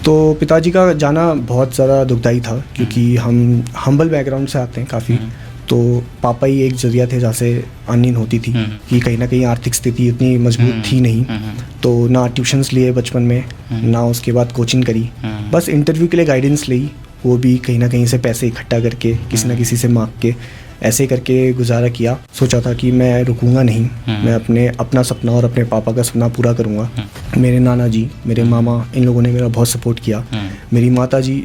तो पिताजी का जाना बहुत ज़्यादा दुखदाई था, क्योंकि हम हम्बल बैकग्राउंड से आते हैं काफ़ी। तो पापा ही एक ज़रिया थे जहाँ से अर्निंग होती थी, कि कहीं ना कहीं आर्थिक स्थिति इतनी मजबूत थी नहीं। तो ना ट्यूशन्स लिए बचपन में, ना उसके बाद कोचिंग करी, बस इंटरव्यू के लिए गाइडेंस ली, वो भी कहीं ना कहीं से पैसे इकट्ठा करके, किसी ना किसी से मांग के, ऐसे करके गुजारा किया। सोचा था कि मैं रुकूंगा नहीं, मैं अपना सपना और अपने पापा का सपना पूरा करूंगा। मेरे नाना जी, मेरे मामा, इन लोगों ने मेरा बहुत सपोर्ट किया। मेरी माता जी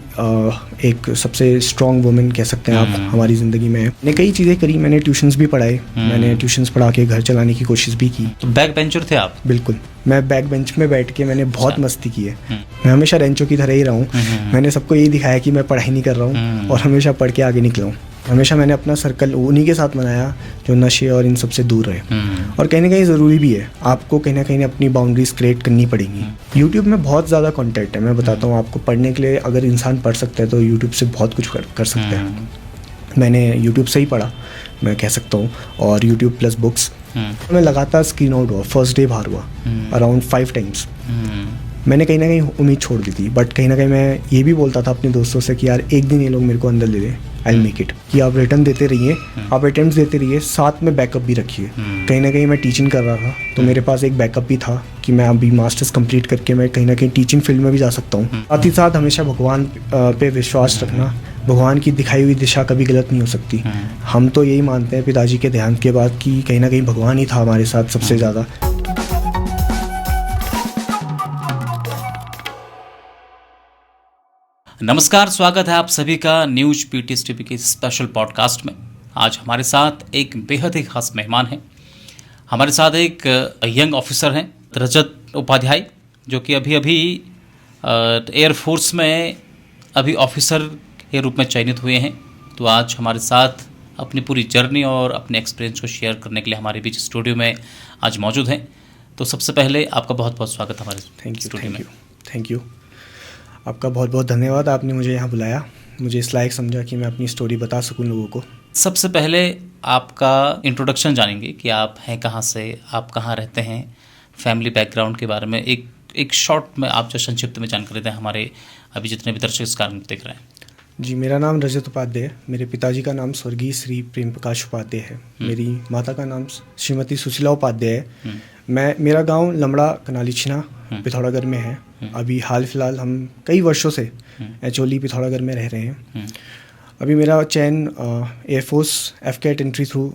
एक सबसे स्ट्रॉन्ग वुमेन कह सकते हैं आप हमारी ज़िंदगी में। मैंने कई चीज़ें करी, मैंने ट्यूशन्स भी पढ़ाए, मैंने ट्यूशन्स पढ़ा के घर चलाने की कोशिश भी की। तो बैक बेंचर थे आप? बिल्कुल, मैं बैक बेंच में बैठ के मैंने बहुत मस्ती की है। मैं हमेशा रेंचो की तरह ही रहा हूँ। मैंने सबको यही दिखाया कि मैं पढ़ाई नहीं कर रहा हूँ और हमेशा पढ़ के आगे निकला हूँ। हमेशा मैंने अपना सर्कल उन्हीं के साथ बनाया जो नशे और इन सब से दूर रहे। और कहीं ना कहीं ज़रूरी भी है, आपको कहीं ना कहीं अपनी बाउंड्रीज क्रिएट करनी पड़ेंगी। यूट्यूब में बहुत ज़्यादा कंटेंट है, मैं बताता हूँ आपको। पढ़ने के लिए अगर इंसान पढ़ सकता है तो यूट्यूब से बहुत कुछ कर सकता है। मैंने यूट्यूब से ही पढ़ा, मैं कह सकता हूँ। और यूट्यूब प्लस बुक्स, मैं लगातार स्क्रीन आउट हुआ। फर्स्ट डे बाहर हुआ अराउंड 5 टाइम्स। मैंने कहीं ना कहीं उम्मीद छोड़ दी थी, बट कहीं ना कहीं मैं ये भी बोलता था अपने दोस्तों से कि यार एक दिन ये लोग मेरे को अंदर ले लें, आई विल मेक इट। कि आप रिटर्न देते रहिए, आप अटेम्प्ट्स देते रहिए, साथ में बैकअप भी रखिए। कहीं ना कहीं मैं टीचिंग कर रहा था, तो मेरे पास एक बैकअप भी था कि मैं अभी मास्टर्स कंप्लीट करके मैं कहीं ना कहीं टीचिंग फील्ड में भी जा सकता हूँ। साथ ही साथ हमेशा भगवान पे विश्वास रखना, भगवान की दिखाई हुई दिशा कभी गलत नहीं हो सकती। हम तो यही मानते हैं पिताजी के देहांत के बाद कि कहीं ना कहीं भगवान ही था हमारे साथ सबसे ज़्यादा। नमस्कार, स्वागत है आप सभी का न्यूज पीटीएस टीवी के स्पेशल पॉडकास्ट में। आज हमारे साथ एक बेहद ही खास मेहमान हैं। हमारे साथ एक यंग ऑफिसर हैं, रजत उपाध्याय, जो कि अभी एयरफोर्स में अभी ऑफिसर के रूप में चयनित हुए हैं। तो आज हमारे साथ अपनी पूरी जर्नी और अपने एक्सपीरियंस को शेयर करने के लिए हमारे बीच स्टूडियो में आज मौजूद हैं। तो सबसे पहले आपका बहुत बहुत स्वागत हमारे स्टूडियो में। Thank you. आपका बहुत बहुत धन्यवाद, आपने मुझे यहाँ बुलाया, मुझे इस लायक समझा कि मैं अपनी स्टोरी बता सकूँ लोगों को। सबसे पहले आपका इंट्रोडक्शन जानेंगे कि आप हैं कहाँ से, आप कहाँ रहते हैं, फैमिली बैकग्राउंड के बारे में एक शॉर्ट में आप जो संक्षिप्त में जानकारी दें हमारे अभी जितने भी दर्शक इस कारण देख रहे हैं। जी, मेरा नाम रजत उपाध्याय है। मेरे पिताजी का नाम स्वर्गीय श्री प्रेम प्रकाश उपाध्याय है। मेरी माता का नाम श्रीमती सुशीला उपाध्याय है। मेरा गांव लमड़ा कनालीछिना पिथौरागढ़ में है। अभी हाल फिलहाल हम कई वर्षों से एचओली पिथौरागढ़ में रह रहे हैं। अभी मेरा चयन air force AFCAT entry through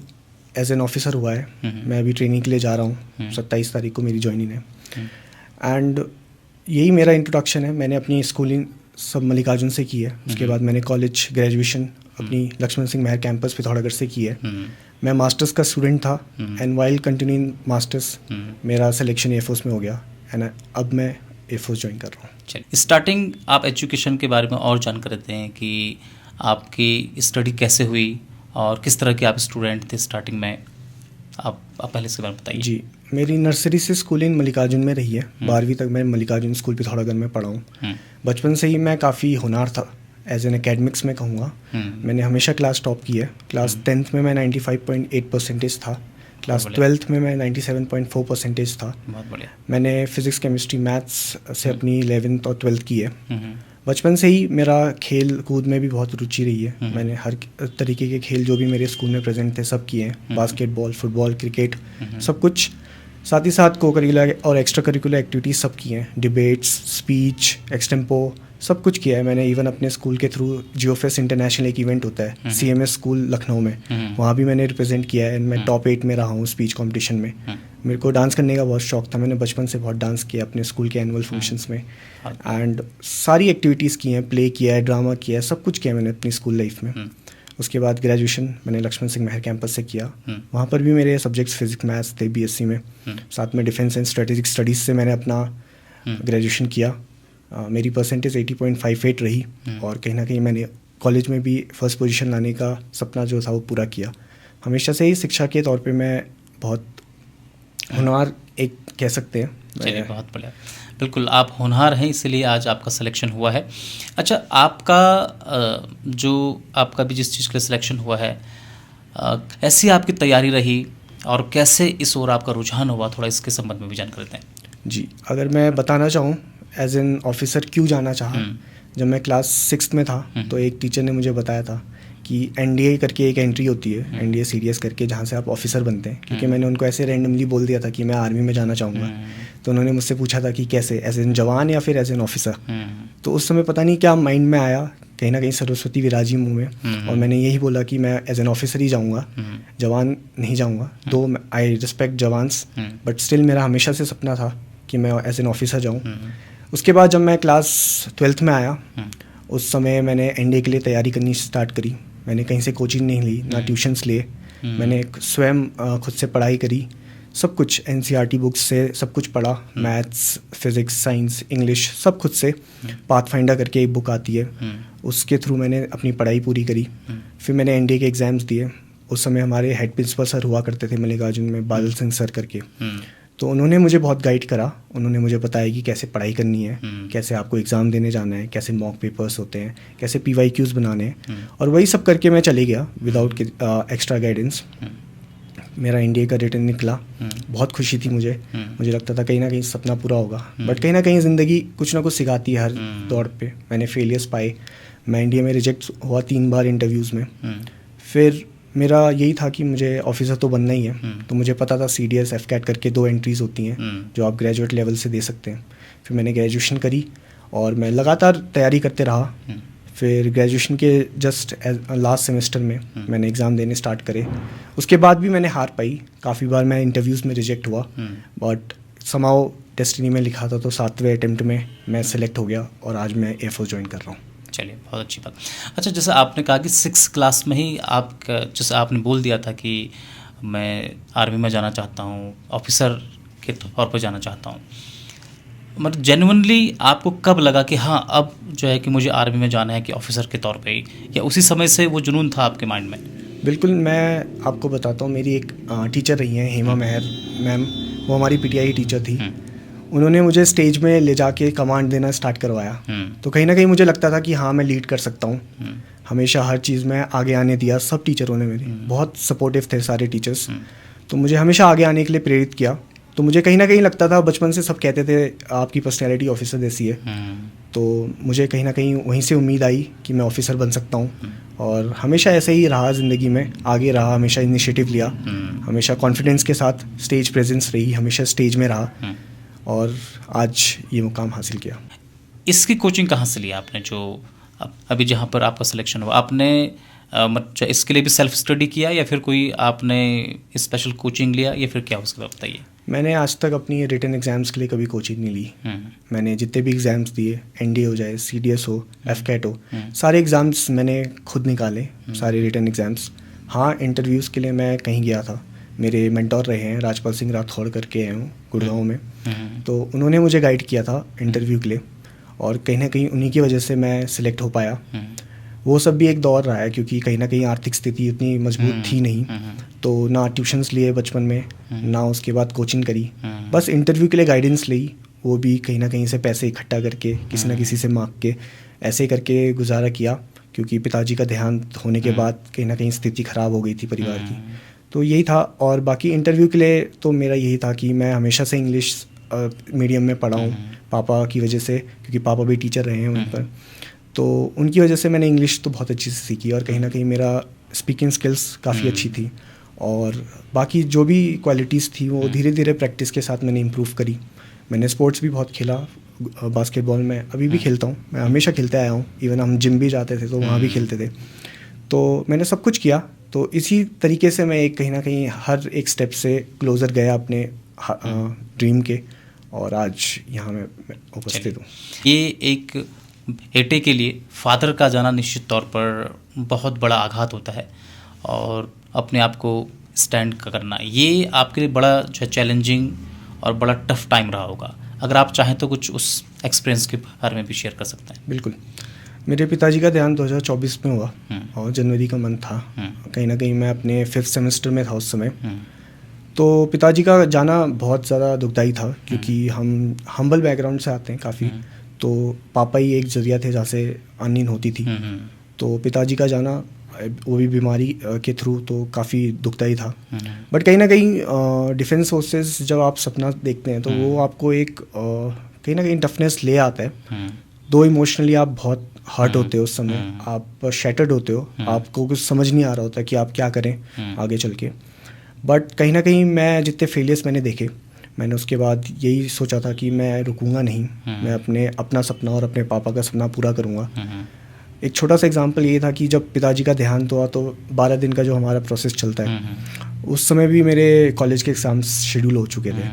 as an officer हुआ है। मैं अभी ट्रेनिंग के लिए जा रहा हूँ। 27 तारीख को मेरी ज्वाइनिंग है। एंड यही मेरा इंट्रोडक्शन है। मैंने अपनी स्कूलिंग सब मल्लिकार्जुन से की है। उसके बाद मैंने कॉलेज ग्रेजुएशन अपनी लक्ष्मण सिंह महर कैंपस पिथौरागढ़ से की है। मैं मास्टर्स का स्टूडेंट था एंड वाइल कंटिन्यूइंग मास्टर्स मेरा सिलेक्शन एयरफोर्स में हो गया एंड अब मैं एयरफोर्स ज्वाइन कर रहा हूँ। चलिए, स्टार्टिंग आप एजुकेशन के बारे में और जानकारी देते हैं कि आपकी स्टडी कैसे हुई और किस तरह के आप स्टूडेंट थे स्टार्टिंग में। आप पहले इसके बारे में बताइए। जी, मेरी नर्सरी से स्कूलिंग मल्लिकार्जुन में रही है। 12वीं तक मैं मल्लिकार्जुन स्कूल पिथौरागढ़ में पढ़ा हूँ। बचपन से ही मैं काफ़ी होनहार था, एज एन एकेडमिक्स में कहूँगा। मैंने हमेशा क्लास टॉप की है। क्लास 10th में मैं 95.8% था। क्लास 12th में मैं 97.4% था। बहुत बढ़िया। मैंने फिज़िक्स केमिस्ट्री मैथ्स से अपनी 11th और 12th की है। बचपन से ही मेरा खेल कूद में भी बहुत रुचि रही है। मैंने हर तरीके के खेल जो भी मेरे स्कूल में प्रेजेंट थे सब किए हैं। बास्केटबॉल, फुटबॉल, क्रिकेट, सब कुछ। साथ ही साथ को करिकुलर और एक्स्ट्रा करिकुलर एक्टिविटीज़ सब की हैं। डिबेट्स, स्पीच, एक्सटेम्पो, सब कुछ किया है मैंने। इवन अपने स्कूल के थ्रू जियोफेस्ट इंटरनेशनल एक इवेंट होता है CMS स्कूल लखनऊ में, वहाँ भी मैंने रिप्रेजेंट किया है एंड मैं टॉप 8 में रहा हूँ स्पीच कंपटीशन में। मेरे को डांस करने का बहुत शौक था। मैंने बचपन से बहुत डांस किया अपने स्कूल के एनुअल फंक्शंस में एंड सारी एक्टिविटीज़ की हैं, प्ले किया है, ड्रामा किया है, सब कुछ किया मैंने अपनी स्कूल लाइफ में। उसके बाद ग्रेजुएशन मैंने लक्ष्मण सिंह महर कैंपस से किया। वहाँ पर भी मेरे सब्जेक्ट्स फिजिक्स मैथ्स थे BSc में। साथ में डिफेंस एंड स्ट्रेटेजिक स्टडीज़ से मैंने अपना ग्रेजुएशन किया। मेरी परसेंटेज 80.58 रही और कहीं ना कहीं मैंने कॉलेज में भी फर्स्ट पोजीशन लाने का सपना जो था वो पूरा किया। हमेशा से ही शिक्षा के तौर पे मैं बहुत होनहार एक कह सकते हैं। चलिए, बहुत बढ़िया। बिल्कुल, आप होनहार हैं, इसलिए आज आपका सिलेक्शन हुआ है। अच्छा, आपका जो आपका भी जिस चीज़ के लिए सिलेक्शन हुआ है, ऐसी आपकी तैयारी रही और कैसे इस ओर आपका रुझान हुआ, थोड़ा इसके संबंध में भी जानकारी दें। जी, अगर मैं बताना चाहूँ एज एन ऑफिसर क्यों जाना चाहा, जब मैं क्लास 6 में था तो एक टीचर ने मुझे बताया था कि एनडीए करके एक एंट्री होती है, एनडीए सीडीएस करके, जहाँ से आप ऑफिसर बनते हैं। क्योंकि मैंने उनको ऐसे रैंडमली बोल दिया था कि मैं आर्मी में जाना चाहूँगा, तो उन्होंने मुझसे पूछा था कि कैसे, एज एन जवान या फिर एज एन ऑफिसर। तो उस समय पता नहीं क्या माइंड में आया, कहीं ना कहीं सरस्वती विराजी मुँह में, और मैंने यही बोला कि मैं एज एन ऑफिसर ही जाऊँगा, जवान नहीं जाऊँगा। दो I respect jawans, but still मेरा हमेशा से सपना था कि मैं एज एन ऑफिसर जाऊँ। उसके बाद जब मैं क्लास 12th में आया, उस समय मैंने एनडीए के लिए तैयारी करनी स्टार्ट करी। मैंने कहीं से कोचिंग नहीं ली, ना ट्यूशन्स लिए, मैंने स्वयं खुद से पढ़ाई करी, सब कुछ एनसीईआरटी बुक्स से सब कुछ पढ़ा, मैथ्स, फिज़िक्स, साइंस, इंग्लिश, सब खुद से। पाथफाइंडर करके एक बुक आती है, उसके थ्रू मैंने अपनी पढ़ाई पूरी करी। फिर मैंने एनडीए के एग्ज़ाम्स दिए। उस समय हमारे हेड प्रिंसिपल सर हुआ करते थे मल्लिकार्जुन में, बादल सिंह सर करके, तो उन्होंने मुझे बहुत गाइड करा। उन्होंने मुझे बताया कि कैसे पढ़ाई करनी है, कैसे आपको एग्ज़ाम देने जाना है, कैसे मॉक पेपर्स होते हैं, कैसे PYQs बनाने हैं, और वही सब करके मैं चले गया विदाउट एक्स्ट्रा गाइडेंस। मेरा एनडीए का रिटर्न निकला, बहुत खुशी थी मुझे लगता था कहीं ना कहीं सपना पूरा होगा। बट कहीं ना कहीं ज़िंदगी कुछ ना कुछ सिखाती है हर दौर पे। मैंने फेलियर्स पाए, मैं एनडीए में रिजेक्ट हुआ 3 बार इंटरव्यूज़ में। फिर मेरा यही था कि मुझे ऑफिसर तो बनना ही है, तो मुझे पता था CDS FCAT करके 2 एंट्रीज़ होती हैं जो आप ग्रेजुएट लेवल से दे सकते हैं। फिर मैंने ग्रेजुएशन करी और मैं लगातार तैयारी करते रहा। फिर ग्रेजुएशन के जस्ट लास्ट सेमेस्टर में मैंने एग्ज़ाम देने स्टार्ट करे। उसके बाद भी मैंने हार पाई, काफ़ी बार मैं इंटरव्यूज़ में रिजेक्ट हुआ, बट समाओ डेस्टिनी में लिखा था, तो 7वें अटेम्प्ट में मैं सेलेक्ट हो गया और आज मैं एयरफोर्स ज्वाइन कर रहा हूँ। चलिए, बहुत अच्छी बात। अच्छा, जैसे आपने कहा कि 6 क्लास में ही आप, जैसे आपने बोल दिया था कि मैं आर्मी में जाना चाहता हूँ, ऑफिसर के तौर पर जाना चाहता हूँ, मतलब जेन्युइनली आपको कब लगा कि हाँ अब जो है कि मुझे आर्मी में जाना है, कि ऑफिसर के तौर पे ही, या उसी समय से वो जुनून था आपके माइंड में? बिल्कुल, मैं आपको बताता हूँ। मेरी एक टीचर रही हैं, हेमा मेहर मैम, वो हमारी PTI टीचर थी। उन्होंने मुझे स्टेज में ले जाके कमांड देना स्टार्ट करवाया, तो कहीं ना कहीं मुझे लगता था कि हाँ मैं लीड कर सकता हूँ। हमेशा हर चीज़ में आगे आने दिया। सब टीचरों ने मेरे बहुत सपोर्टिव थे, सारे टीचर्स, तो मुझे हमेशा आगे आने के लिए प्रेरित किया। तो मुझे कहीं ना कहीं लगता था, बचपन से सब कहते थे आपकी पर्सनैलिटी ऑफिसर जैसी है, तो मुझे कहीं ना कहीं वहीं से उम्मीद आई कि मैं ऑफिसर बन सकता हूँ। और हमेशा ऐसे ही रहा ज़िंदगी में, आगे रहा, हमेशा इनिशिएटिव लिया, हमेशा कॉन्फिडेंस के साथ स्टेज प्रेजेंस रही, हमेशा स्टेज में रहा, और आज ये मुकाम हासिल किया। इसकी कोचिंग कहाँ से लिया आपने, जो अभी जहाँ पर आपका सिलेक्शन हुआ? आपने मतलब इसके लिए भी सेल्फ स्टडी किया, या फिर कोई आपने स्पेशल कोचिंग लिया, या फिर क्या उसके बाद बताइए? मैंने आज तक अपनी रिटन एग्ज़ाम्स के लिए कभी कोचिंग नहीं ली। मैंने जितने भी एग्ज़ाम्स दिए, एनडीए हो जाए, CDS हो, FCAT हो, सारे एग्ज़ाम्स मैंने खुद निकाले, सारे रिटन एग्ज़ाम्स। हाँ, इंटरव्यूज़ के लिए मैं कहीं गया था, मेरे मेंटोर रहे हैं राजपाल सिंह राठौड़ करके हैं, गुड़गांव में, तो उन्होंने मुझे गाइड किया था इंटरव्यू के लिए, और कहीं ना कहीं उन्हीं की वजह से मैं सिलेक्ट हो पाया। वो सब भी एक दौर रहा है, क्योंकि कहीं ना कहीं आर्थिक स्थिति उतनी मजबूत थी नहीं, तो ना ट्यूशन्स लिए बचपन में, ना उसके बाद कोचिंग करी, बस इंटरव्यू के लिए गाइडेंस ली, वो भी कहीं ना कहीं से पैसे इकट्ठा करके, किसी ना किसी से मांग के, ऐसे करके गुजारा किया। क्योंकि पिताजी का देहांत होने के बाद कहीं ना कहीं स्थिति ख़राब हो गई थी परिवार की, तो यही था। और बाकी इंटरव्यू के लिए तो मेरा यही था कि मैं हमेशा से इंग्लिश मीडियम में पढ़ा हूँ, पापा की वजह से, क्योंकि पापा भी टीचर रहे हैं वहीं पर, तो उनकी वजह से मैंने इंग्लिश तो बहुत अच्छी से सीखी, और कहीं ना कहीं मेरा स्पीकिंग स्किल्स काफ़ी अच्छी थी, और बाकी जो भी क्वालिटीज़ थी वो धीरे धीरे प्रैक्टिस के साथ मैंने इम्प्रूव करी। मैंने स्पोर्ट्स भी बहुत खेला, बास्केटबॉल में अभी भी खेलता हूँ, मैं हमेशा खेलते आया हूँ, इवन हम जिम भी जाते थे तो वहाँ भी खेलते थे, तो मैंने सब कुछ किया। तो इसी तरीके से मैं एक कहीं ना कहीं हर एक स्टेप से क्लोज़र गया अपने ड्रीम के, और आज यहाँ मैं उपस्थित हूँ। ये एक बेटे के लिए फादर का जाना निश्चित तौर पर बहुत बड़ा आघात होता है, और अपने आप को स्टैंड करना, ये आपके लिए बड़ा जो है चैलेंजिंग और बड़ा टफ टाइम रहा होगा। अगर आप चाहें तो कुछ उस एक्सपीरियंस के बारे में भी शेयर कर सकते हैं। बिल्कुल, मेरे पिताजी का देहांत 2024 में हुआ, और जनवरी का मंथ था, कहीं ना कहीं मैं अपने 5th सेमेस्टर में था उस समय। तो पिताजी का जाना बहुत ज़्यादा दुखदाई था, क्योंकि हम हम्बल बैकग्राउंड से आते हैं काफ़ी, तो पापा ही एक जरिया थे जहाँ से अर्निंग होती थी। तो पिताजी का जाना, वो भी बीमारी के थ्रू, तो काफ़ी दुखदाई था। बट कहीं ना कहीं डिफेंस फोर्सेस जब आप सपना देखते हैं तो वो आपको एक कहीं ना कहीं टफनेस ले आता है। दो इमोशनली आप बहुत हर्ट होते हो उस समय, आप शैटर्ड होते हो, आपको कुछ समझ नहीं आ रहा होता कि आप क्या करें आगे चल के। बट कहीं ना कहीं मैं जितने फेलियर्स मैंने देखे, मैंने उसके बाद यही सोचा था कि मैं रुकूंगा नहीं, मैं अपना सपना और अपने पापा का सपना पूरा करूंगा। एक छोटा सा एग्जांपल ये था कि जब पिताजी का देहांत हुआ तो 12 दिन का जो हमारा प्रोसेस चलता है, उस समय भी मेरे कॉलेज के एग्ज़ाम्स शेड्यूल हो चुके थे।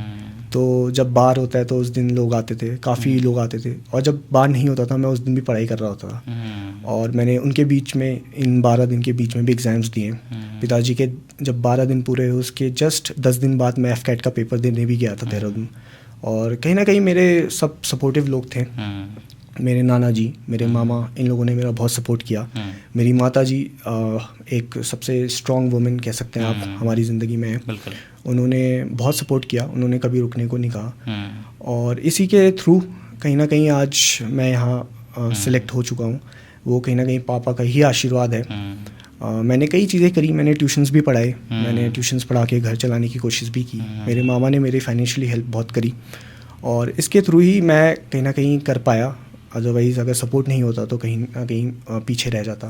तो जब बार होता है तो उस दिन लोग आते थे, काफ़ी लोग आते थे, और जब बार नहीं होता था मैं उस दिन भी पढ़ाई कर रहा होता था। और मैंने उनके बीच में, इन 12 दिन के बीच में भी एग्ज़ाम्स दिए। पिताजी के जब 12 दिन पूरे हुए उसके जस्ट 10 दिन बाद मैं FCAT का पेपर देने भी गया था देहरादून। और कहीं ना कहीं मेरे सब सपोर्टिव लोग थे, मेरे नाना जी, मेरे मामा, इन लोगों ने मेरा बहुत सपोर्ट किया। मेरी माता जी एक सबसे स्ट्रॉन्ग वुमेन कह सकते हैं आप हमारी ज़िंदगी में, उन्होंने बहुत सपोर्ट किया, उन्होंने कभी रुकने को नहीं कहा। और इसी के थ्रू कहीं ना कहीं आज मैं यहाँ सिलेक्ट हो चुका हूँ। वो कहीं ना कहीं पापा का ही आशीर्वाद है। मैंने कई चीज़ें करी, मैंने ट्यूशन्स भी पढ़ाए, मैंने ट्यूशन्स पढ़ा के घर चलाने की कोशिश भी की। मेरे मामा ने मेरी फाइनेंशियली हेल्प बहुत करी, और इसके थ्रू ही मैं कहीं ना कहीं कर पाया। अदरवाइज़ अगर सपोर्ट नहीं होता तो कहीं ना कहीं पीछे रह जाता।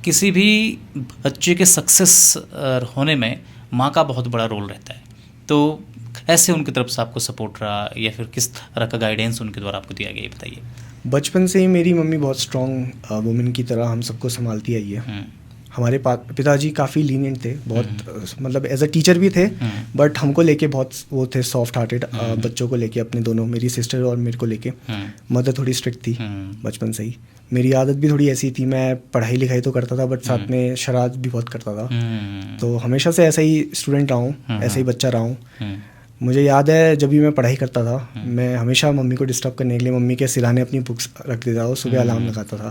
किसी भी बच्चे के सक्सेस होने में माँ का बहुत बड़ा रोल रहता है, तो ऐसे उनकी तरफ से आपको सपोर्ट रहा या फिर किस तरह का गाइडेंस उनके द्वारा आपको दिया गया, ये बताइए। बचपन से ही मेरी मम्मी बहुत स्ट्रॉन्ग वुमेन की तरह हम सबको संभालती आई है। हमारे पिताजी काफ़ी लीनियंट थे, बहुत मतलब एज अ टीचर भी थे, बट हमको लेके बहुत वो थे सॉफ्ट हार्टेड, बच्चों को लेके, अपने दोनों, मेरी सिस्टर और मेरे को लेके। मदर थोड़ी स्ट्रिक्ट थी बचपन से ही। मेरी आदत भी थोड़ी ऐसी थी, मैं पढ़ाई लिखाई तो करता था बट साथ में शरारत भी बहुत करता था। तो हमेशा से ऐसा ही स्टूडेंट रहा हूँ, ऐसा ही बच्चा रहा हूँ। मुझे याद है जब भी मैं पढ़ाई करता था, मैं हमेशा मम्मी को डिस्टर्ब करने के लिए मम्मी के सिरहाने अपनी बुक्स रख देता था, सुबह अलार्म लगाता था।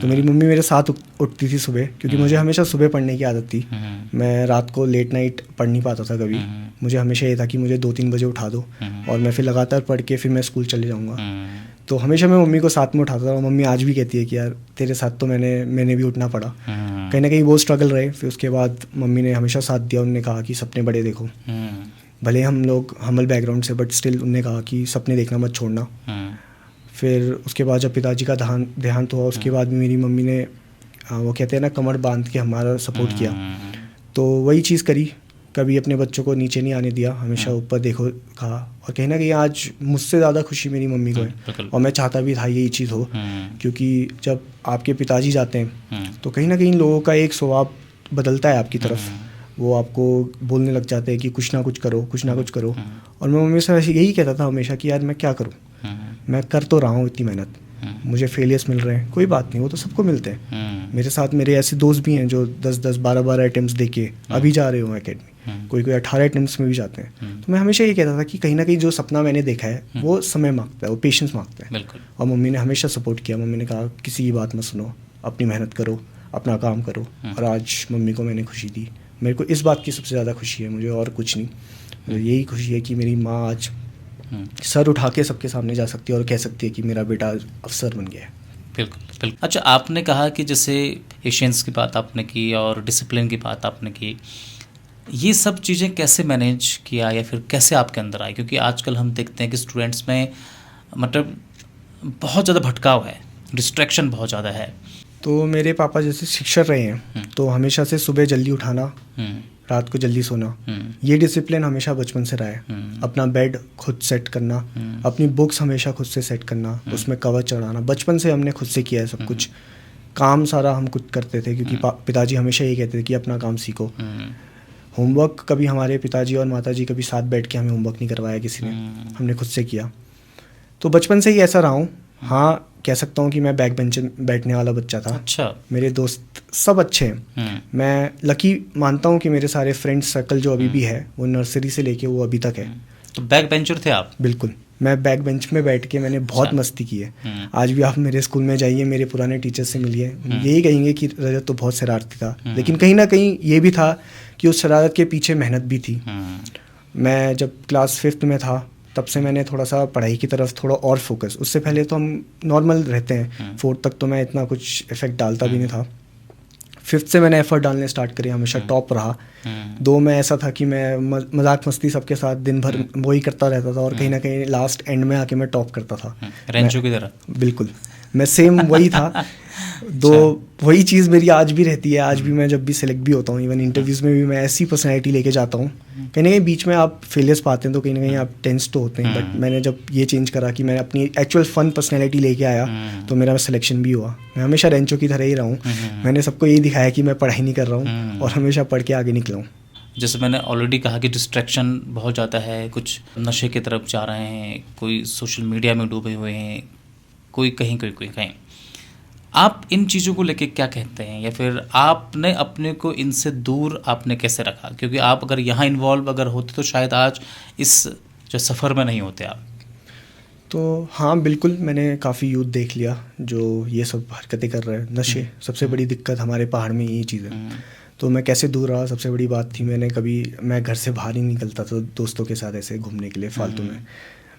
तो मेरी मम्मी मेरे साथ उठती थी सुबह, क्योंकि मुझे हमेशा सुबह पढ़ने की आदत थी। मैं रात को लेट नाइट पढ़ नहीं पाता था कभी। मुझे हमेशा ये था कि मुझे 2-3 बजे उठा दो और मैं फिर लगातार पढ़ के फिर मैं स्कूल चले जाऊँगा। तो हमेशा मैं मम्मी को साथ में उठाता था, और मम्मी आज भी कहती है कि यार तेरे साथ तो मैंने भी उठना पड़ा। कहीं ना कहीं वो स्ट्रगल रहे। फिर उसके बाद मम्मी ने हमेशा साथ दिया, उन्होंने कहा कि सपने बड़े देखो। भले हम लोग हम्बल बैकग्राउंड से, बट स्टिल उन्होंने कहा कि सपने देखना मत छोड़ना। फिर उसके बाद जब पिताजी का देहांत हुआ, उसके बाद भी मेरी मम्मी ने वो कहते हैं ना, कमर बांध के हमारा सपोर्ट किया। तो वही चीज़ करी, कभी अपने बच्चों को नीचे नहीं आने दिया, हमेशा ऊपर देखो कहा। और कहीं ना कहीं आज मुझसे ज़्यादा खुशी मेरी मम्मी को है, और मैं चाहता भी था यही चीज़ हो, क्योंकि जब आपके पिताजी जाते हैं तो कहीं ना कहीं लोगों का एक स्वभाव बदलता है आपकी तरफ। वो आपको बोलने लग जाते हैं कि कुछ ना कुछ करो, कुछ ना कुछ करो। और मैं मम्मी से यही कहता था हमेशा कि यार मैं क्या करूँ, मैं कर तो रहा हूँ इतनी मेहनत, मुझे फेलियर्स मिल रहे हैं, कोई बात नहीं, वो तो सबको मिलते हैं। मेरे साथ मेरे ऐसे दोस्त भी हैं जो 10-10, 12-12 अटेम्प्ट्स देके अभी जा रहे हो एकेडमी, कोई 18 अटेम्प्ट्स में भी जाते हैं। तो मैं हमेशा ये कहता था कि कहीं ना कहीं जो सपना मैंने देखा है वो समय मांगता है, वो पेशेंस मांगता है। और मम्मी ने हमेशा सपोर्ट किया। मम्मी ने कहा किसी की बात मत सुनो, अपनी मेहनत करो, अपना काम करो। और आज मम्मी को मैंने खुशी दी। मेरे को इस बात की सबसे ज़्यादा खुशी है, मुझे और कुछ नहीं, मुझे यही खुशी है कि मेरी माँ आज सर उठा के सबके सामने जा सकती है और कह सकती है कि मेरा बेटा अफसर बन गया है। बिल्कुल बिल्कुल। अच्छा, आपने कहा कि जैसे पेशेंस की बात आपने की और डिसिप्लिन की बात आपने की, ये सब चीज़ें कैसे मैनेज किया या फिर कैसे आपके अंदर आई? क्योंकि आजकल हम देखते हैं कि स्टूडेंट्स में मतलब बहुत ज़्यादा भटकाव है, डिस्ट्रैक्शन बहुत ज़्यादा है। तो मेरे पापा जैसे शिक्षक रहे हैं, तो हमेशा से सुबह जल्दी उठाना, रात को जल्दी सोना, ये डिसिप्लिन हमेशा बचपन से रहा है। अपना बेड खुद सेट करना, अपनी बुक्स हमेशा खुद से सेट करना, उसमें कवर चढ़ाना, बचपन से हमने खुद से किया है सब कुछ। काम सारा हम खुद करते थे, क्योंकि पिताजी हमेशा ये कहते थे कि अपना काम सीखो। होमवर्क कभी हमारे पिताजी और माताजी कभी साथ बैठ के हमें होमवर्क नहीं करवाया किसी ने, हमने खुद से किया। तो बचपन से ही ऐसा रहा हूँ। हाँ, कह सकता हूँ कि मैं बैक बेंच बैठने वाला बच्चा था। अच्छा। मेरे दोस्त सब अच्छे हैं। मैं लकी मानता हूँ कि मेरे सारे फ्रेंड्स सर्कल जो अभी भी है वो नर्सरी से लेके वो अभी तक है। तो बैक बेंचर थे आप? बिल्कुल, मैं बैक बेंच में बैठ के मैंने बहुत मस्ती की है। आज भी आप मेरे स्कूल में जाइए, मेरे पुराने टीचर्स से मिलिए, यही कहेंगे कि रजत तो बहुत शरारती था। लेकिन कहीं ना कहीं ये भी था कि उस शरारत के पीछे मेहनत भी थी। मैं जब क्लास 5th में था तब से मैंने थोड़ा सा पढ़ाई की तरफ थोड़ा और फोकस, उससे पहले तो हम नॉर्मल रहते हैं, 4th तक तो मैं इतना कुछ इफेक्ट डालता भी नहीं था। 5th से मैंने एफर्ट डालने स्टार्ट करे, हमेशा टॉप रहा। 2 में ऐसा था कि मैं मजाक मस्ती सबके साथ दिन भर वही करता रहता था, और कहीं ना कहीं लास्ट एंड में आके मैं टॉप करता था, रेंचो की तरह। बिल्कुल, मैं सेम वही था। वही चीज़ मेरी आज भी रहती है। आज भी मैं जब भी सिलेक्ट भी होता हूँ, इवन इंटरव्यूज़ में भी मैं ऐसी पर्सनैलिटी लेके जाता हूँ। कहीं ना कहीं बीच में आप फेलियर्स पाते हैं तो कहीं ना कहीं आप टेंस तो होते हैं, बट मैंने जब ये चेंज करा कि मैं अपनी एक्चुअल फन पर्सनैलिटी लेके आया तो मेरा सिलेक्शन भी हुआ। मैं हमेशा रेंचो की तरह ही रहा हूँ। मैंने सबको यही दिखाया कि मैं पढ़ाई नहीं कर रहा हूँ और हमेशा पढ़ के आगे निकला हूँ। जैसे मैंने ऑलरेडी कहा कि डिस्ट्रैक्शन बहुत ज़्यादा है, कुछ नशे की तरफ जा रहे हैं, कोई सोशल मीडिया में डूबे हुए हैं, कोई कहीं कहीं। आप इन चीज़ों को लेके क्या कहते हैं, या फिर आपने अपने को इनसे दूर आपने कैसे रखा? क्योंकि आप अगर यहाँ इन्वॉल्व अगर होते तो शायद आज इस जो सफ़र में नहीं होते आप। तो हाँ बिल्कुल, मैंने काफ़ी यूथ देख लिया जो ये सब हरकतें कर रहे हैं। नशे सबसे बड़ी दिक्कत हमारे पहाड़ में यही चीज़ है। तो मैं कैसे दूर रहा, सबसे बड़ी बात थी मैं घर से बाहर ही निकलता था दोस्तों के साथ ऐसे घूमने के लिए फालतू में।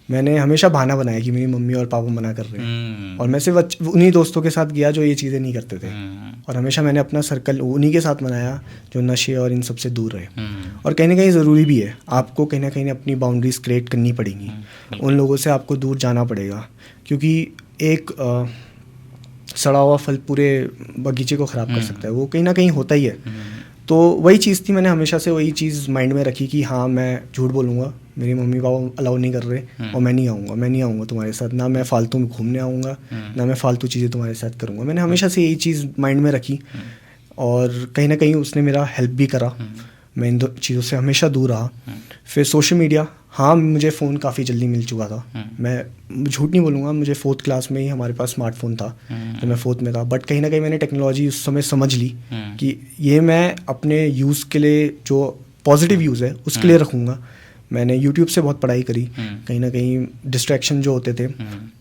मैंने हमेशा बहाना बनाया कि मेरी मम्मी और पापा मना कर रहे हैं, और मैं सिर्फ उन्हीं दोस्तों के साथ गया जो ये चीज़ें नहीं करते थे, और हमेशा मैंने अपना सर्कल उन्हीं के साथ बनाया जो नशे और इन सब से दूर रहे। और कहीं ना कहीं ज़रूरी भी है, आपको कहीं ना कहीं अपनी बाउंड्रीज क्रिएट करनी पड़ेंगी। उन लोगों से आपको दूर जाना पड़ेगा, क्योंकि एक सड़ा हुआ फल पूरे बगीचे को ख़राब कर सकता है, वो कहीं ना कहीं होता ही है। तो वही चीज़ थी, मैंने हमेशा से वही चीज़ माइंड में रखी कि हाँ मैं झूठ बोलूँगा, मेरी मम्मी पापा अलाउ नहीं कर रहे, और मैं नहीं आऊँगा तुम्हारे साथ, ना मैं फालतू में घूमने आऊँगा, ना मैं फालतू चीज़ें तुम्हारे साथ करूँगा। मैंने हमेशा से यही चीज़ माइंड में रखी, और कहीं ना कहीं उसने मेरा हेल्प भी करा। मैं इन दो चीज़ों से हमेशा दूर रहा। फिर सोशल मीडिया, हाँ मुझे फ़ोन काफ़ी जल्दी मिल चुका था। मैं झूठ नहीं बोलूँगा, मुझे 4th क्लास में ही हमारे पास स्मार्टफोन था जब मैं 4th में था। बट कहीं ना कहीं मैंने टेक्नोलॉजी उस समय समझ ली कि ये मैं अपने यूज़ के लिए, जो पॉजिटिव यूज़ है उसके लिए रखूँगा। मैंने यूट्यूब से बहुत पढ़ाई करी, कहीं ना कहीं डिस्ट्रैक्शन जो होते थे।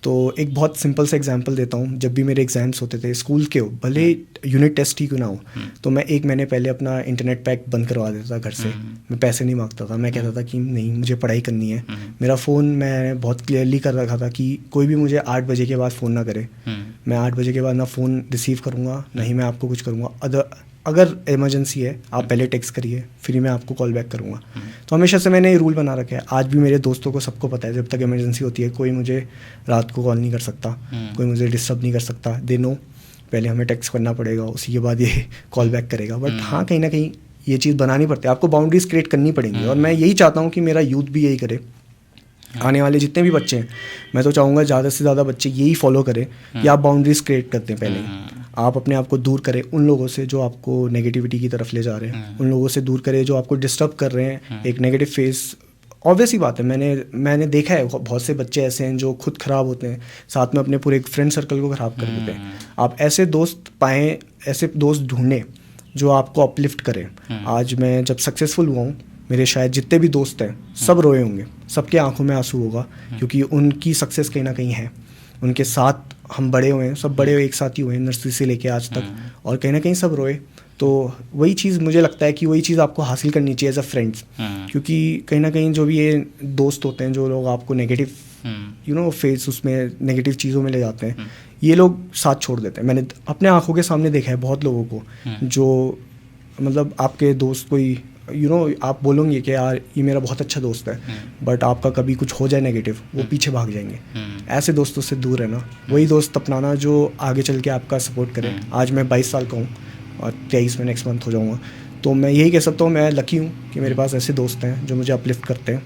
तो एक बहुत सिंपल सा एग्जांपल देता हूँ, जब भी मेरे एग्जाम्स होते थे स्कूल के हो, भले यूनिट टेस्ट ही क्यों ना हो, तो मैं 1 महीने पहले अपना इंटरनेट पैक बंद करवा देता था घर से। मैं पैसे नहीं मांगता था, मैं कहता था कि नहीं मुझे पढ़ाई करनी है। मेरा फ़ोन मैं बहुत क्लियरली कर रखा था कि कोई भी मुझे 8 बजे के बाद फ़ोन ना करे। मैं 8 बजे के बाद ना फ़ोन रिसीव करूँगा, ना ही मैं आपको कुछ करूँगा। अगर इमरजेंसी है आप पहले टेक्स्ट करिए, फिर मैं आपको कॉल बैक करूँगा। तो हमेशा से मैंने ये रूल बना रखा है। आज भी मेरे दोस्तों को सबको पता है, जब तक इमरजेंसी होती है कोई मुझे रात को कॉल नहीं कर सकता, कोई मुझे डिस्टर्ब नहीं कर सकता। दे नो पहले हमें टेक्स्ट करना पड़ेगा, उसी के बाद ये कॉल बैक करेगा। बट हाँ कहीं ना कहीं ये चीज़ बनानी पड़ती है, आपको बाउंड्रीज क्रिएट करनी पड़ेंगी। और मैं यही चाहता हूँ कि मेरा यूथ भी यही करे। आने वाले जितने भी बच्चे हैं, मैं तो चाहूँगा ज़्यादा से ज़्यादा बच्चे यही फॉलो करें कि आप बाउंड्रीज क्रिएट करते हैं। पहले आप अपने आप को दूर करें उन लोगों से जो आपको नेगेटिविटी की तरफ ले जा रहे हैं, उन लोगों से दूर करें जो आपको डिस्टर्ब कर रहे हैं। एक नेगेटिव फेस, ऑब्वियस ही बात है, मैंने देखा है बहुत से बच्चे ऐसे हैं जो खुद ख़राब होते हैं, साथ में अपने पूरे फ्रेंड सर्कल को ख़राब कर देते हैं। आप ऐसे दोस्त पाएँ, ऐसे दोस्त ढूंढें जो आपको अपलिफ्ट करें। आज मैं जब सक्सेसफुल हुआ हूँ, मेरे शायद जितने भी दोस्त हैं सब रोए होंगे, सबके आंखों में आंसू होगा, क्योंकि उनकी सक्सेस कहीं ना कहीं है। उनके साथ हम बड़े हुए हैं, सब बड़े हुए एक साथ ही हुए हैं, नर्सरी से लेके आज तक, और कहीं ना कहीं सब रोए। तो वही चीज़ मुझे लगता है कि वही चीज़ आपको हासिल करनी चाहिए एज अ फ्रेंड्स, क्योंकि कहीं ना कहीं जो भी ये दोस्त होते हैं जो लोग आपको नेगेटिव फेस उसमें नेगेटिव चीज़ों में ले जाते हैं, ये लोग साथ छोड़ देते हैं। मैंने अपने आंखों के सामने देखा है बहुत लोगों को, जो मतलब आपके दोस्त कोई आप बोलोगे कि यार ये मेरा बहुत अच्छा दोस्त है, बट आपका कभी कुछ हो जाए नेगेटिव, वो पीछे भाग जाएंगे। ऐसे दोस्तों से दूर रहना, वही दोस्त अपनाना जो आगे चल के आपका सपोर्ट करें। आज मैं 22 साल का हूँ और 23 में नेक्स्ट मंथ हो जाऊँगा, तो मैं यही कह सकता हूँ मैं लकी हूँ कि मेरे पास ऐसे दोस्त हैं जो मुझे अपलिफ्ट करते हैं।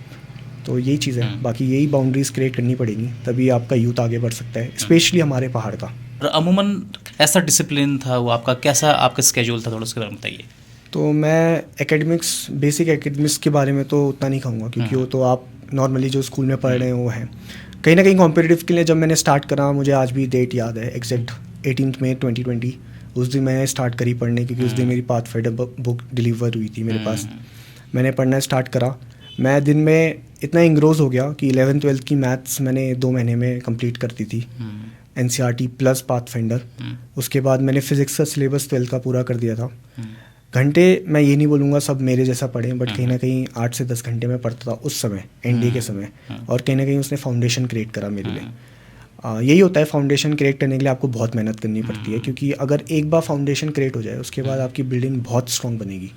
तो यही चीज़ है, बाकी यही बाउंड्रीज क्रिएट करनी पड़ेगी, तभी आपका यूथ आगे बढ़ सकता है, स्पेशली हमारे पहाड़ का। अमूमन ऐसा डिसिप्लिन था वो आपका, कैसा आपका स्केड्यूल था, थोड़ा उसके बारे में बताइए। तो मैं बेसिक एकेडमिक्स के बारे में तो उतना नहीं कहूँगा, क्योंकि वो तो आप नॉर्मली जो स्कूल में पढ़ रहे हैं वो है। कहीं ना कहीं कॉम्पिटिटिव के लिए जब मैंने स्टार्ट करा, मुझे आज भी डेट याद है एग्जैक्ट 18 मई 2020, उस दिन मैंने स्टार्ट करी पढ़ने, क्योंकि उस दिन मेरी पाथफाइंडर बुक डिलीवर हुई थी मेरे पास। मैंने पढ़ना स्टार्ट करा, मैं दिन में इतना इंग्रोज हो गया कि 11th-12th की मैथ्स मैंने 2 महीने में कंप्लीट करती थी, NCERT प्लस पाथफाइंडर। उसके बाद मैंने फिज़िक्स का सिलेबस 12th का पूरा कर दिया था। घंटे मैं ये नहीं बोलूँगा सब मेरे जैसा पढ़ें, बट कहीं ना कहीं 8 से 10 घंटे में पढ़ता था उस समय, NDA के समय, और कहीं ना कहीं उसने फाउंडेशन क्रिएट करा मेरे लिए। यही होता है, फाउंडेशन क्रिएट करने के लिए आपको बहुत मेहनत करनी पड़ती है, क्योंकि अगर एक बार फाउंडेशन क्रिएट हो जाए उसके बाद आपकी बिल्डिंग बहुत स्ट्रॉन्ग बनेगी।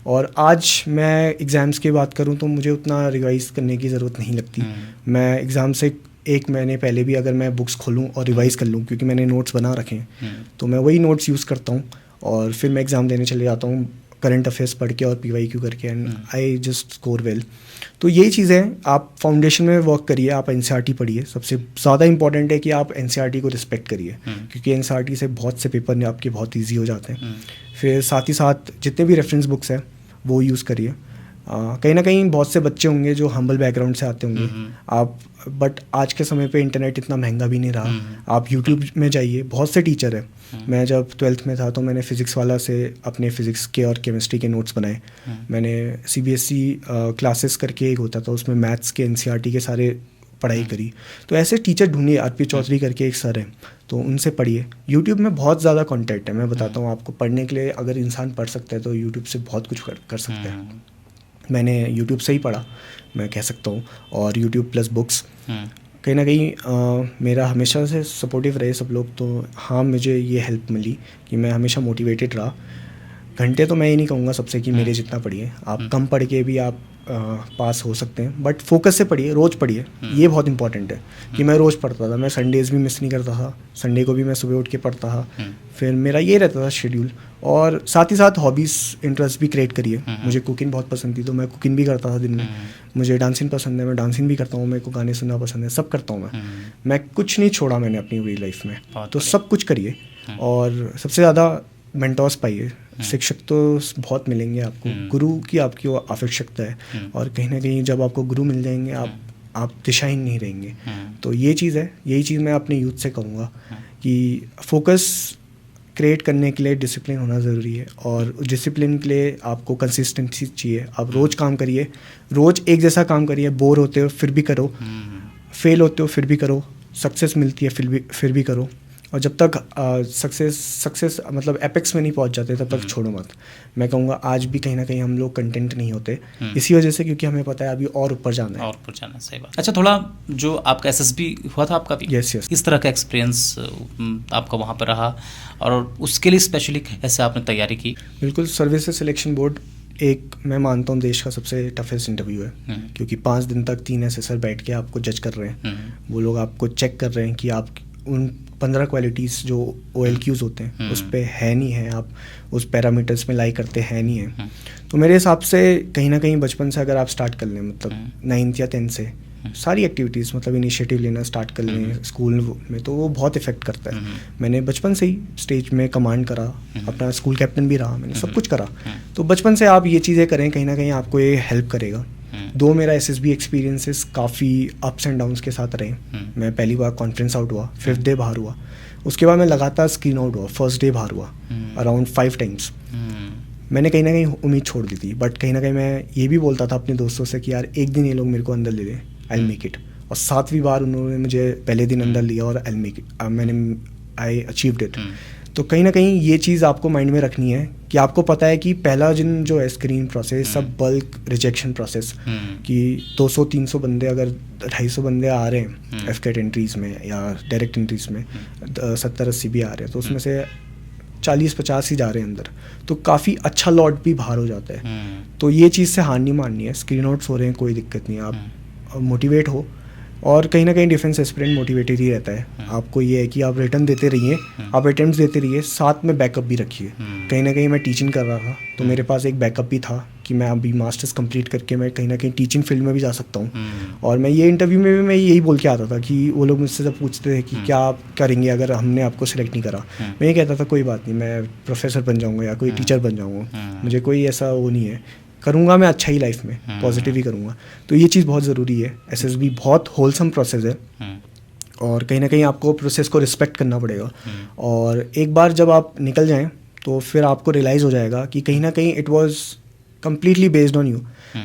और आज मैं एग्ज़ाम्स की बात करूं तो मुझे उतना रिवाइज करने की ज़रूरत नहीं लगती। मैं एग्ज़ाम से 1 महीने पहले भी अगर मैं बुक्स खोलूं और रिवाइज़ कर लूं, क्योंकि मैंने नोट्स बना रखे हैं, तो मैं वही नोट्स यूज़ करता हूं और फिर मैं एग्ज़ाम देने चले जाता हूं करंट अफेयर्स पढ़ के और PYQ करके, and I just score well. तो यही चीज़ें आप फाउंडेशन में वर्क करिए, आप NCERT पढ़िए। सबसे ज़्यादा इंपॉर्टेंट है कि आप NCERT को रिस्पेक्ट करिए, क्योंकि NCERT से बहुत से पेपर आपके बहुत ईजी हो जाते हैं। फिर साथ ही साथ जितने भी रेफरेंस बुक्स हैं वो यूज़ करिए। कहीं ना कहीं बहुत से बच्चे होंगे जो हम्बल बैकग्राउंड से आते होंगे आप, बट आज के समय पे इंटरनेट इतना महंगा भी नहीं रहा। आप यूट्यूब में जाइए, बहुत से टीचर हैं। मैं जब 12th में था तो मैंने फ़िज़िक्स वाला से अपने फ़िज़िक्स के और केमिस्ट्री के नोट्स बनाए। मैंने CBSE क्लासेस करके एक होता था, उसमें मैथ्स के NCERT के सारे पढ़ाई करी। तो ऐसे टीचर ढूंढिए, RP चौधरी करके एक सर हैं, तो उनसे पढ़िए। यूट्यूब में बहुत ज़्यादा कंटेंट है, मैं बताता हूँ आपको। पढ़ने के लिए अगर इंसान पढ़ सकता है तो यूट्यूब से बहुत कुछ कर सकता है। मैंने यूट्यूब से ही पढ़ा, मैं कह सकता हूँ, और यूट्यूब प्लस बुक्स। कहीं ना कहीं मेरा हमेशा से सपोर्टिव रहे सब लोग, तो हाँ मुझे ये हेल्प मिली कि मैं हमेशा मोटिवेटेड रहा। घंटे तो मैं ही नहीं कहूँगा सबसे कि मेरे जितना पढ़िए, आप कम पढ़ के भी आप पास हो सकते हैं, बट फोकस से पढ़िए, रोज़ पढ़िए। ये बहुत इंपॉर्टेंट है कि मैं रोज़ पढ़ता था, मैं संडेज़ भी मिस नहीं करता था, संडे को भी मैं सुबह उठ के पढ़ता था। फिर मेरा ये रहता था शेड्यूल। और साथ ही साथ हॉबीज़, इंटरेस्ट भी क्रिएट करिए। मुझे कुकिंग बहुत पसंद थी तो मैं कुकिंग भी करता था दिन में। मुझे डांसिंग पसंद है, मैं डांसिंग भी करता हूँ। मेरे को गाने सुनना पसंद है, सब करता हूँ मैं कुछ नहीं छोड़ा मैंने अपनी पूरी लाइफ में। तो सब कुछ करिए, और सबसे ज़्यादा मेंटोर्स पाइए। शिक्षक तो बहुत मिलेंगे आपको, गुरु की आपकी वो आवश्यकता है। और कहीं ना कहीं जब आपको गुरु मिल जाएंगे आप दिशाहीन नहीं रहेंगे। तो ये चीज़ है, यही चीज़ मैं अपने यूथ से कहूँगा कि फोकस क्रिएट करने के लिए डिसिप्लिन होना ज़रूरी है, और डिसिप्लिन के लिए आपको कंसिस्टेंसी चाहिए। आप रोज़ काम करिए, रोज़ एक जैसा काम करिए। बोर होते हो फिर भी करो, फेल होते हो फिर भी करो, सक्सेस मिलती है फिर भी करो। और जब तक सक्सेस मतलब एपेक्स में नहीं पहुंच जाते तब तक छोड़ो मत। मैं कहूँगा आज भी कहीं ना कहीं हम लोग कंटेंट नहीं होते इसी वजह से, क्योंकि हमें पता है अभी और ऊपर जाना है। और ऊपर जाना है, सही बात। अच्छा, थोड़ा जो आपका SSB हुआ था आपका भी, यस इस तरह का एक्सपीरियंस आपका वहाँ पर रहा, और उसके लिए स्पेशली कैसे आपने तैयारी की? बिल्कुल, सर्विसेज सिलेक्शन बोर्ड एक मैं मानता हूँ देश का सबसे टफेस्ट इंटरव्यू है, क्योंकि 5 दिन तक 3 असेसर बैठ के आपको जज कर रहे हैं। वो लोग आपको चेक कर रहे हैं कि आप उन 15 क्वालिटीज़ जो OLQs होते हैं उस पे है नहीं है, आप उस पैरामीटर्स में लाई करते हैं नहीं है। तो मेरे हिसाब से कहीं ना कहीं बचपन से अगर आप स्टार्ट कर लें, मतलब 9th या 10th से सारी एक्टिविटीज़, मतलब इनिशिएटिव लेना स्टार्ट कर लें स्कूल में, तो वो बहुत इफेक्ट करता है। मैंने बचपन से ही स्टेज में कमांड करा, अपना स्कूल कैप्टन भी रहा, मैंने सब कुछ करा। तो बचपन से आप ये चीज़ें करें, कहीं ना कहीं आपको ये हेल्प करेगा। दो मेरा SSB एक्सपीरियंसेस काफ़ी अप्स एंड डाउन्स के साथ रहे। मैं पहली बार कॉन्फ्रेंस आउट हुआ, 5th डे बाहर हुआ, उसके बाद मैं लगातार स्क्रीन आउट हुआ, 1st डे बाहर हुआ अराउंड 5 टाइम्स। मैंने कहीं ना कहीं उम्मीद छोड़ दी थी, बट कहीं ना कहीं मैं ये भी बोलता था अपने दोस्तों से कि यार एक दिन ये लोग मेरे को अंदर ले लें, आई विल मेक इट। और 7वीं बार उन्होंने मुझे पहले दिन अंदर लिया और I will make it, I achieved it. तो कहीं ना कहीं ये चीज़ आपको माइंड में रखनी है कि आपको पता है कि पहला दिन जो है स्क्रीन प्रोसेस, सब बल्क रिजेक्शन प्रोसेस, कि 200-300 बंदे, अगर 250 बंदे आ रहे हैं FCAT एंट्रीज़ में या डायरेक्ट एंट्रीज़ में, 70-80 भी आ रहे हैं, तो उसमें से 40-50 ही जा रहे हैं अंदर, तो काफ़ी अच्छा लॉट भी बाहर हो जाता है। तो ये चीज़ से हार नहीं माननी है। स्क्रीन आउट्स हो रहे हैं, कोई दिक्कत नहीं है, आप मोटिवेट हो, और कहीं ना कहीं डिफेंस एस्पिरेंट मोटिवेटेड ही रहता है। आपको ये है कि आप रिटर्न देते रहिए, आप अटेम्प्ट्स देते रहिए, साथ में बैकअप भी रखिए। कहीं ना कहीं मैं टीचिंग कर रहा था तो मेरे पास एक बैकअप भी था कि मैं अभी मास्टर्स कंप्लीट करके मैं कहीं ना कहीं टीचिंग फील्ड में भी जा सकता हूँ। और मैं ये इंटरव्यू में भी मैं यही बोल के आता था कि वो लोग मुझसे जब पूछते थे कि क्या आप करेंगे अगर हमने आपको सिलेक्ट नहीं करा, मैं ये कहता था कोई बात नहीं, मैं प्रोफेसर बन जाऊँगा या कोई टीचर बन जाऊँगा, मुझे कोई ऐसा वो नहीं है, करूँगा मैं अच्छा ही लाइफ में, पॉजिटिव ही करूँगा। तो ये चीज़ बहुत ज़रूरी है। SSB बहुत होलसम प्रोसेस है, और कहीं ना कहीं आपको प्रोसेस को रिस्पेक्ट करना पड़ेगा। और एक बार जब आप निकल जाएं तो फिर आपको रियलाइज़ हो जाएगा कि कहीं ना कहीं it was completely based on you.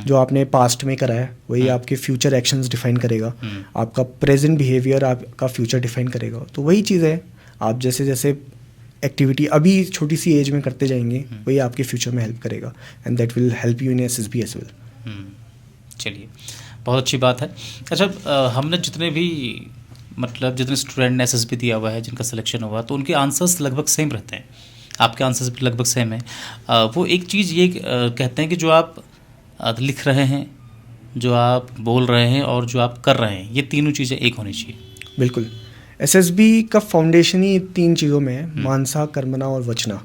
जो आपने पास्ट में करा है वही आपके फ्यूचर एक्शंस डिफाइन करेगा, आपका प्रेजेंट बिहेवियर आपका फ्यूचर डिफाइन करेगा। तो वही चीज़ है, आप जैसे जैसे एक्टिविटी अभी छोटी सी एज में करते जाएंगे वही आपके फ्यूचर में हेल्प करेगा, and that will help you in SSB as well. चलिए, बहुत अच्छी बात है। अच्छा, हमने जितने भी मतलब जितने स्टूडेंट ने एसएसबी दिया हुआ है, जिनका सिलेक्शन हुआ, तो उनके आंसर्स लगभग सेम रहते हैं, आपके आंसर्स भी लगभग सेम है। वो एक चीज़ ये कहते हैं कि जो आप लिख रहे हैं, जो आप बोल रहे हैं और जो आप कर रहे हैं, ये तीनों चीज़ें एक होनी चाहिए। बिल्कुल, एसएसबी का फाउंडेशन ही 3 चीज़ों में है, मानसा, कर्मणा और वचना।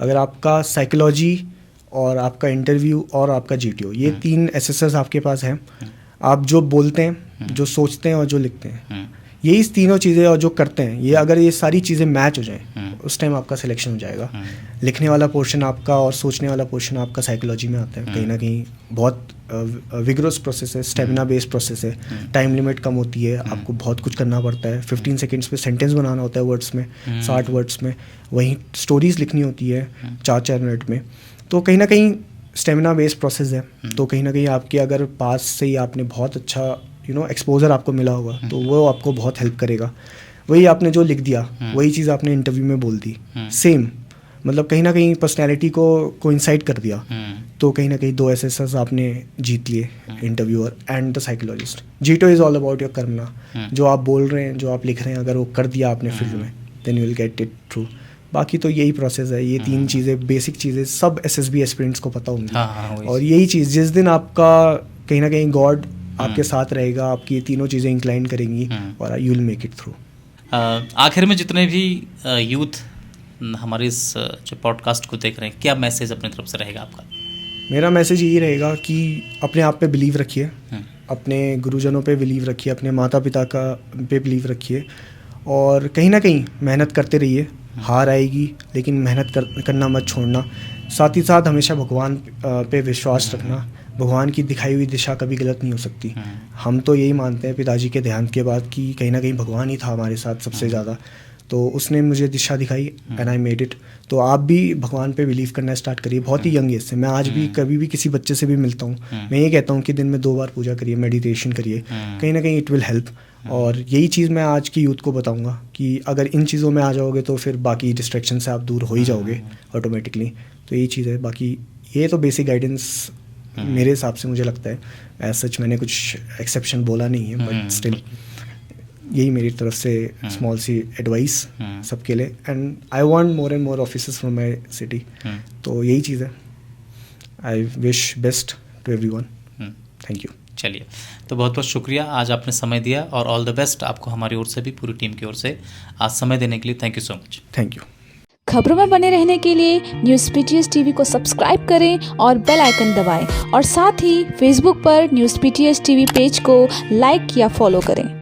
अगर आपका साइकोलॉजी और आपका इंटरव्यू और आपका जीटीओ, ये 3 एसएसएस आपके पास हैं, आप जो बोलते हैं, जो सोचते हैं और जो लिखते हैं, ये इस तीनों चीज़ें और जो करते हैं, ये अगर ये सारी चीज़ें मैच हो जाएं, उस टाइम आपका सिलेक्शन हो जाएगा। लिखने वाला पोर्शन आपका और सोचने वाला पोर्शन आपका साइकोलॉजी में आता है। कहीं ना कहीं बहुत विग्रस प्रोसेस है, स्टेमिना बेस्ड प्रोसेस है, टाइम लिमिट कम होती है, आपको बहुत कुछ करना पड़ता है। 15 सेकेंड्स में सेंटेंस बनाना होता है वर्ड्स में, 60 वर्ड्स में, वहीं स्टोरीज लिखनी होती है 4-4 मिनट में। तो कहीं ना कहीं स्टेमिना बेस्ड प्रोसेस है। तो कहीं ना कहीं आपके अगर पास से ही आपने बहुत अच्छा एक्सपोजर आपको मिला होगा, तो वो आपको बहुत हेल्प करेगा। वही आपने जो लिख दिया, वही चीज़ आपने इंटरव्यू में बोल दी, सेम, मतलब कहीं ना कहीं पर्सनैलिटी को कोइंसाइड कर दिया। तो कहीं ना कहीं 2 एसएसएस आपने जीत लिए, interviewer and the psychologist. GTO is all about your करना, जो आप बोल रहे हैं, जो आप लिख रहे हैं, अगर वो कर दिया आपने फील्ड में, then you will get it through. बाकी तो यही प्रोसेस है, ये 3 चीज़ें, बेसिक चीज़ें सब एसएसबी एस्पिरेंट्स को पता होंगी। और यही चीज़ जिस दिन आपका कहीं ना कहीं गॉड आपके साथ रहेगा, आपकी ये तीनों चीज़ें इंक्लाइन करेंगी और you will make it through. आखिर में जितने भी यूथ हमारे इस जो पॉडकास्ट को देख रहे हैं, क्या मैसेज अपनी तरफ से रहेगा आपका? मेरा मैसेज यही रहेगा कि अपने आप पे बिलीव रखिए, अपने गुरुजनों पे बिलीव रखिए, अपने माता पिता का पे बिलीव रखिए, और कहीं ना कहीं मेहनत करते रहिए। हार आएगी लेकिन मेहनत करना मत छोड़ना। साथ ही साथ हमेशा भगवान पे विश्वास रखना। भगवान की दिखाई हुई दिशा कभी गलत नहीं हो सकती। हम तो यही मानते हैं पिताजी के देहांत के बाद कि कहीं ना कहीं भगवान ही था हमारे साथ सबसे ज़्यादा, तो उसने मुझे दिशा दिखाई एंड आई मेड इट। तो आप भी भगवान पे बिलीव करना स्टार्ट करिए बहुत ही यंग एज से। मैं आज भी कभी भी किसी बच्चे से भी मिलता हूँ, मैं ये कहता हूँ कि दिन में 2 बार पूजा करिए, मेडिटेशन करिए, कहीं ना कहीं इट विल हेल्प। और यही चीज़ मैं आज की यूथ को बताऊँगा कि अगर इन चीज़ों में आ जाओगे तो फिर बाकी डिस्ट्रैक्शन से आप दूर हो ही जाओगे ऑटोमेटिकली। तो यही चीज़ है, बाकी ये तो बेसिक गाइडेंस मेरे हिसाब से मुझे लगता है। एज सच मैंने कुछ एक्सेप्शन बोला नहीं है, बट स्टिल यही मेरी तरफ से स्मॉल सी एडवाइस सबके लिए। And I want more and more officers from my city. तो यही चीज़ है। I wish best to everyone. Thank you. चलिए, तो बहुत बहुत शुक्रिया, आज आपने समय दिया, और ऑल द बेस्ट आपको हमारी ओर से भी, पूरी टीम की ओर से, आज समय देने के लिए thank you so much. Thank you. खबरों में बने रहने के लिए न्यूज़ पीटीएस टीवी को सब्सक्राइब करें और बेल आइकन दबाएं, और साथ ही फेसबुक पर न्यूज़ पीटीएस टीवी पेज को लाइक या फॉलो करें।